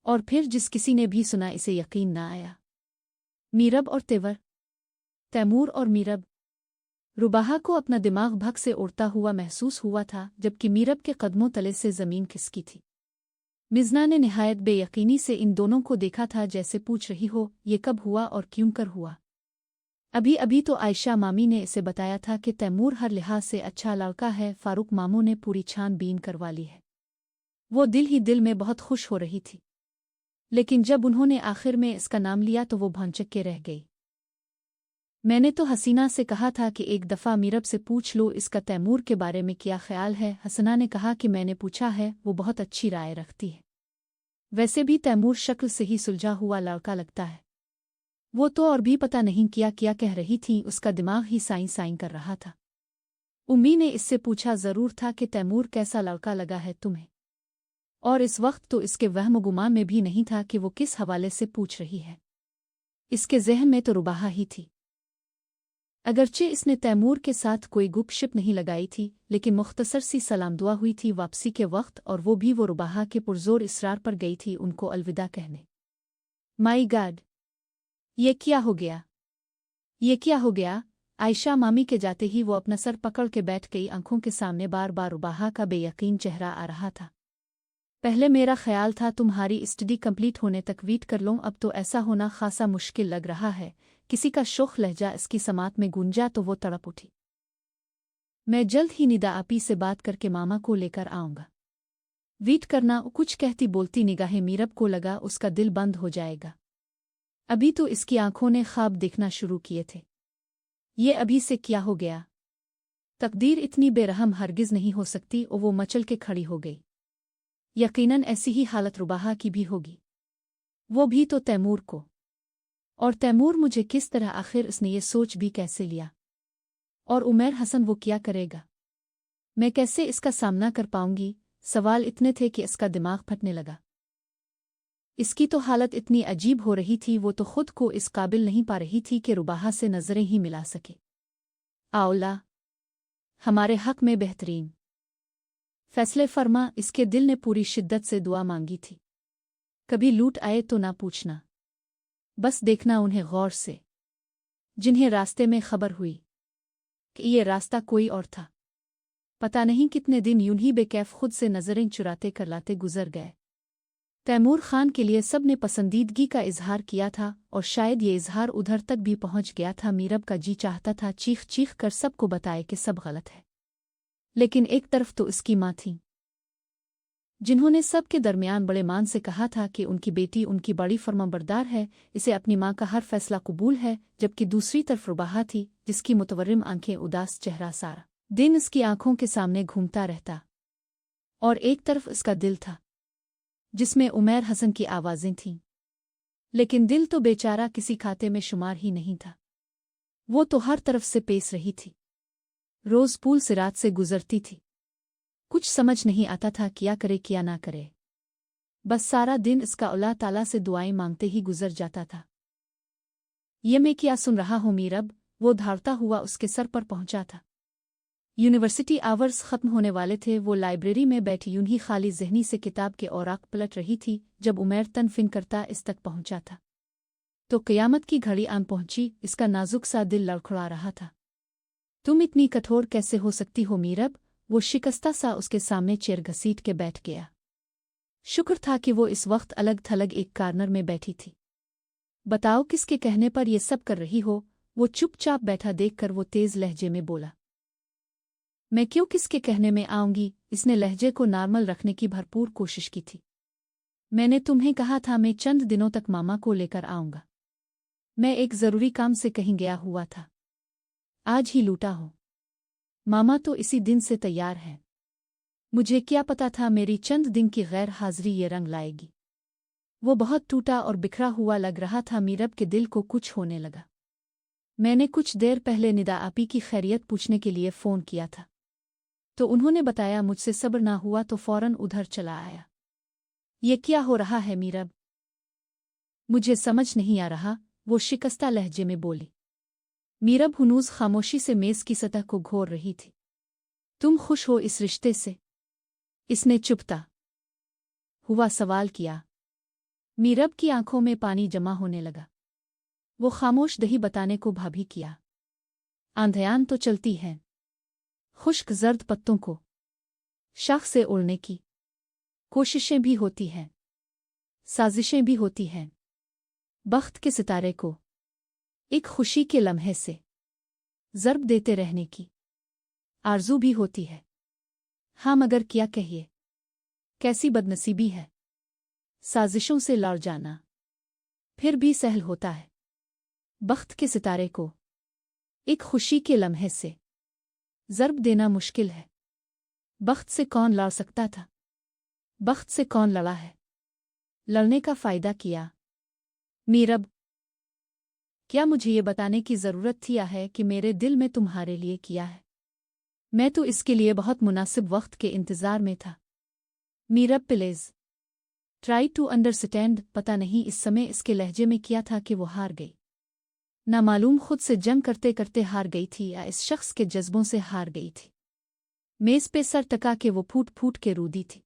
और फिर जिस किसी ने भी सुना इसे यकीन न आया। मीरब और तेवर। तैमूर और मीरब। रुबाहा को अपना दिमाग भग से उड़ता हुआ महसूस हुआ था, जबकि मीरब के कदमों तले से ज़मीन खिसकी थी। मिज़ना ने निहायत बेयकीनी से इन दोनों को देखा था, जैसे पूछ रही हो, ये कब हुआ और क्यों कर हुआ। अभी अभी तो आयशा मामी ने इसे बताया था कि तैमूर हर लिहाज से अच्छा लड़का है। फारूक मामू ने पूरी छानबीन करवा ली है। वो दिल ही दिल में बहुत खुश हो रही थी, लेकिन जब उन्होंने आखिर में इसका नाम लिया तो वो भौंचक के रह गई। मैंने तो हसीना से कहा था कि एक दफ़ा मीरब से पूछ लो इसका तैमूर के बारे में क्या ख्याल है। हसना ने कहा कि मैंने पूछा है, वो बहुत अच्छी राय रखती है। वैसे भी तैमूर शक्ल से ही सुलझा हुआ लड़का लगता है। वो तो और भी पता नहीं क्या कह रही थी, उसका दिमाग ही साईं साईं कर रहा था। उम्मी ने इससे पूछा ज़रूर था कि तैमूर कैसा लड़का लगा है तुम्हें, और इस वक्त तो इसके वहम गुमान में भी नहीं था कि वो किस हवाले से पूछ रही है। इसके ज़हन में तो रुबाहा ही थी। अगरचे इसने तैमूर के साथ कोई गुपशप नहीं लगाई थी, लेकिन मुख्तसर सी सलाम दुआ हुई थी वापसी के वक्त, और वो भी वो रुबाहा के पुरजोर इसरार पर गई थी उनको अलविदा कहने। माई गॉड, ये क्या हो गया, ये क्या हो गया। आयशा मामी के जाते ही वो अपना सर पकड़ के बैठ गई। आंखों के सामने बार बार रुबाहा का बेयकीन चेहरा आ रहा था। पहले मेरा ख्याल था तुम्हारी स्टडी कंप्लीट होने तक वेट कर लूं, अब तो ऐसा होना खासा मुश्किल लग रहा है। किसी का शोख लहजा इसकी समात में गूंजा तो वो तड़प उठी। मैं जल्द ही निदा आपी से बात करके मामा को लेकर आऊंगा। वेट करना। कुछ कहती बोलती निगाहें मीरब को लगा उसका दिल बंद हो जाएगा। अभी तो इसकी आंखों ने ख्वाब देखना शुरू किए थे। ये अभी से क्या हो गया। तकदीर इतनी बेरहम हरगिज नहीं हो सकती। और वो मचल के खड़ी हो गई। यकीनन ऐसी ही हालत रुबाहा की भी होगी, वो भी तो तैमूर को। और तैमूर मुझे किस तरह, आखिर इसने ये सोच भी कैसे लिया। और उमैर हसन वो क्या करेगा, मैं कैसे इसका सामना कर पाऊंगी। सवाल इतने थे कि इसका दिमाग फटने लगा। इसकी तो हालत इतनी अजीब हो रही थी, वो तो खुद को इस काबिल नहीं पा रही थी कि रुबाहा से नजरें ही मिला सके। आउला, हमारे हक में बेहतरीन फैसले फरमा। इसके दिल ने पूरी शिद्दत से दुआ मांगी थी। कभी लूट आए तो ना पूछना, बस देखना उन्हें गौर से, जिन्हें रास्ते में खबर हुई कि ये रास्ता कोई और था। पता नहीं कितने दिन यूं ही बेकैफ खुद से नजरें चुराते करलाते गुजर गए। तैमूर खान के लिए सब ने पसंदीदगी का इजहार किया था, और शायद ये इजहार उधर तक भी पहुंच गया था। मीरब का जी चाहता था चीख चीख कर सबको बताए कि सब गलत है, लेकिन एक तरफ तो इसकी माँ थी, जिन्होंने सबके दरमियान बड़े मान से कहा था कि उनकी बेटी उनकी बड़ी फर्माबरदार है, इसे अपनी माँ का हर फैसला कबूल है। जबकि दूसरी तरफ रुबाहा थी, जिसकी मुतवर्रिम आंखें, उदास चेहरा सारा दिन इसकी आंखों के सामने घूमता रहता। और एक तरफ इसका दिल था, जिसमें उमैर हसन की आवाज़ें थीं, लेकिन दिल तो बेचारा किसी खाते में शुमार ही नहीं था। वो तो हर तरफ से पेश रही थी, रोज़ पूल सिरात से गुजरती थी। कुछ समझ नहीं आता था क्या करे क्या ना करे। बस सारा दिन इसका अल्लाह ताला से दुआएं मांगते ही गुजर जाता था। ये मैं क्या सुन रहा हूँ मीरब, वो धाड़ता हुआ उसके सर पर पहुंचा था। यूनिवर्सिटी आवर्स खत्म होने वाले थे। वो लाइब्रेरी में बैठी यूं ही खाली ज़हनी से किताब के औराक पलट रही थी, जब उमैर तनफिन करता इस तक पहुंचा था। तो क़यामत की घड़ी आन पहुंची। इसका नाजुक सा दिल लड़खड़ा रहा था। तुम इतनी कठोर कैसे हो सकती हो मीरब। वो शिकस्ता सा उसके सामने चेयर घसीट के बैठ गया। शुक्र था कि वो इस वक्त अलग थलग एक कार्नर में बैठी थी। बताओ किसके कहने पर ये सब कर रही हो। वो चुपचाप बैठा देखकर वो तेज लहजे में बोला। मैं क्यों किसके कहने में आऊंगी। इसने लहजे को नॉर्मल रखने की भरपूर कोशिश की थी। मैंने तुम्हें कहा था मैं चंद दिनों तक मामा को लेकर आऊंगा। मैं एक ज़रूरी काम से कहीं गया हुआ था, आज ही लूटा हूं। मामा तो इसी दिन से तैयार है। मुझे क्या पता था मेरी चंद दिन की गैर हाजिरी ये रंग लाएगी। वो बहुत टूटा और बिखरा हुआ लग रहा था। मीरब के दिल को कुछ होने लगा। मैंने कुछ देर पहले निदा आपी की खैरियत पूछने के लिए फ़ोन किया था, तो उन्होंने बताया। मुझसे सब्र ना हुआ तो फ़ौरन उधर चला आया। ये क्या हो रहा है मीरब, मुझे समझ नहीं आ रहा, वो शिकस्ता लहजे में बोली। मीरब हुनूस खामोशी से मेज़ की सतह को घोर रही थी। तुम खुश हो इस रिश्ते से, इसने चुपता हुआ सवाल किया। मीरब की आंखों में पानी जमा होने लगा। वो खामोश दही बताने को भाभी किया। आंधियान तो चलती हैं, खुश्क जर्द पत्तों को शाख से उड़ने की कोशिशें भी होती हैं, साजिशें भी होती हैं। बख्त के सितारे को एक खुशी के लम्हे से ज़र्ब देते रहने की आरज़ू भी होती है। हाँ मगर क्या कहिए, कैसी बदनसीबी है, साजिशों से लड़ जाना फिर भी सहल होता है। बख्त के सितारे को एक खुशी के लम्हे से ज़र्ब देना मुश्किल है। बख्त से कौन लड़ सकता था? बख्त से कौन लड़ा है? लड़ने का फ़ायदा किया। मीरब, क्या मुझे ये बताने की ज़रूरत थी या है कि मेरे दिल में तुम्हारे लिए किया है? मैं तो इसके लिए बहुत मुनासिब वक्त के इंतज़ार में था। Meerab please try to understand. पता नहीं इस समय इसके लहजे में किया था कि वो हार गई। ना मालूम खुद से जंग करते करते हार गई थी या इस शख्स के जज्बों से हार गई थी। मेज़ पे सर टका के वो फूट फूट के रूदी थी।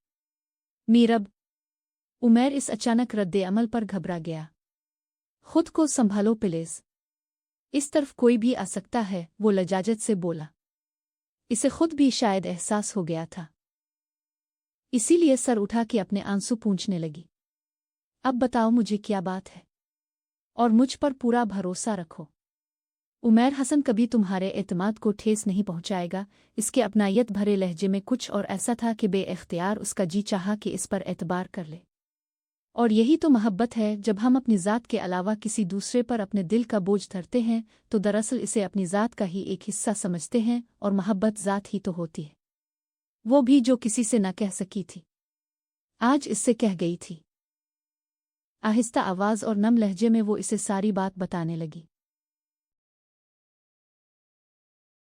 मीरब, उमैर इस अचानक रद्दे अमल पर घबरा गया। खुद को संभालो प्लीज़, इस तरफ कोई भी आ सकता है, वो लजाजत से बोला। इसे खुद भी शायद एहसास हो गया था, इसीलिए सर उठा के अपने आंसू पूंछने लगी। अब बताओ मुझे क्या बात है, और मुझ पर पूरा भरोसा रखो। उमैर हसन कभी तुम्हारे एतमाद को ठेस नहीं पहुंचाएगा। इसके अपनायत भरे लहजे में कुछ और ऐसा था कि बेइख्तियार उसका जी चाहा कि इस पर एतबार कर ले। और यही तो मोहब्बत है। जब हम अपनी ज़ात के अलावा किसी दूसरे पर अपने दिल का बोझ धरते हैं तो दरअसल इसे अपनी ज़ात का ही एक हिस्सा समझते हैं, और मोहब्बत ज़ात ही तो होती है, वो भी जो किसी से न कह सकी थी, आज इससे कह गई थी। आहिस्ता आवाज़ और नम लहजे में वो इसे सारी बात बताने लगी।